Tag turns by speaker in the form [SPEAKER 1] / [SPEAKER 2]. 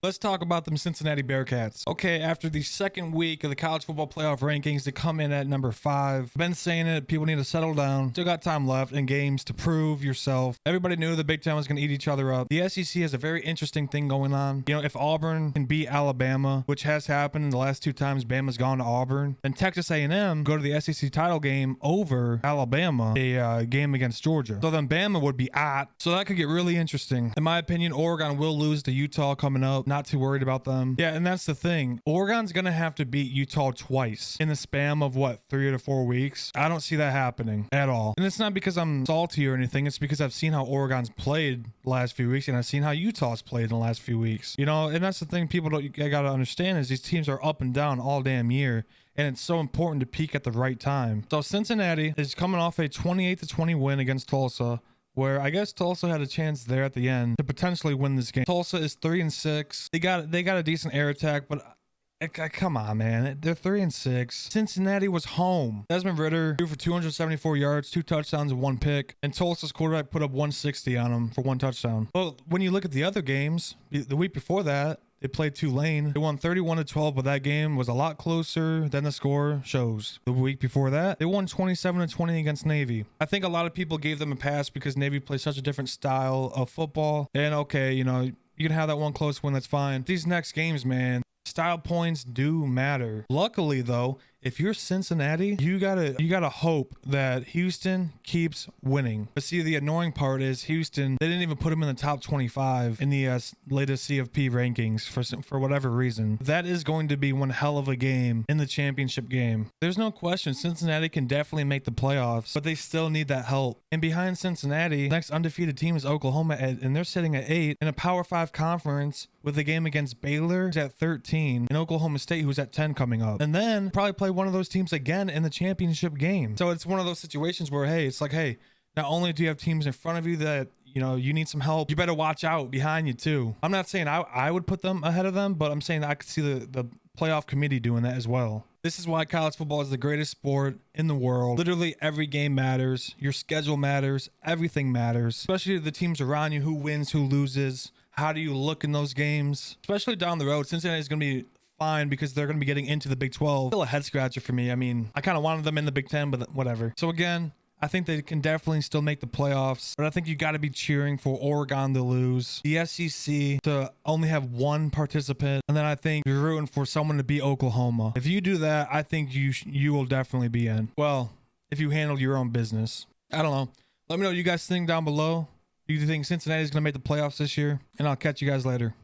[SPEAKER 1] Let's talk about them Cincinnati Bearcats. Okay, after the second week of the college football playoff rankings, they come in at number 5. Been saying it, people need to settle down. Still got time left in games to prove yourself. Everybody knew the Big Ten was going to eat each other up. The SEC has a very interesting thing going on. You know, if Auburn can beat Alabama, which has happened in the last 2 times Bama's gone to Auburn, then Texas A&M go to the SEC title game over Alabama, a game against Georgia. So then Bama would be at. So that could get really interesting. In my opinion, Oregon will lose to Utah coming up. Not too worried about them. Yeah, and that's the thing. Oregon's gonna have to beat Utah twice in the span of what, 3 to 4 weeks. I don't see that happening at all. And it's not because I'm salty or anything. It's because I've seen how Oregon's played the last few weeks, and I've seen how Utah's played in the last few weeks. You know, and that's the thing people don't gotta understand is these teams are up and down all damn year. And it's so important to peak at the right time. So Cincinnati is coming off a 28-20 win against Tulsa, where I guess Tulsa had a chance there at the end to potentially win this game. Tulsa is 3-6. They got a decent air attack, but come on, man. They're 3-6. Cincinnati was home. Desmond Ridder threw for 274 yards, 2 touchdowns, and 1 pick. And Tulsa's quarterback put up 160 on him for 1 touchdown. Well, when you look at the other games, the week before that, they played Tulane. They won 31-12, but that game was a lot closer than the score shows. The week before that, they won 27-20 against Navy. I think a lot of people gave them a pass because Navy plays such a different style of football. And okay, you know, you can have that one close win, that's fine. These next games, man, style points do matter. Luckily, though, if you're Cincinnati, you gotta hope that Houston keeps winning. But see, the annoying part is Houston, they didn't even put them in the top 25 in the latest CFB rankings for whatever reason. That is going to be one hell of a game in the championship game. There's no question Cincinnati can definitely make the playoffs, but they still need that help. And behind Cincinnati, the next undefeated team is Oklahoma, and they're sitting at 8 in a Power 5 conference with a game against Baylor, who's at 13, and Oklahoma State, who's at 10 coming up. And then probably play one of those teams again in the championship game. So it's one of those situations where, hey, it's like, hey, not only do you have teams in front of you that, you know, you need some help, you better watch out behind you too. I'm not saying I would put them ahead of them, but I'm saying I could see the playoff committee doing that as well. This is why college football is the greatest sport in the world. Literally every game matters. Your schedule matters. Everything matters. Especially the teams around you, who wins, who loses. How do you look in those games? Especially down the road. Cincinnati is going to be fine because they're going to be getting into the Big 12. Still a head scratcher for me. I mean, I kind of wanted them in the Big 10, but whatever. So again, I think they can definitely still make the playoffs, but I think you got to be cheering for Oregon to lose, the SEC to only have 1 participant, and then I think you're rooting for someone to beat Oklahoma. If you do that, I think you will definitely be in. Well, if you handle your own business. I don't know. Let me know what you guys think down below. Do you think Cincinnati is going to make the playoffs this year? And I'll catch you guys later.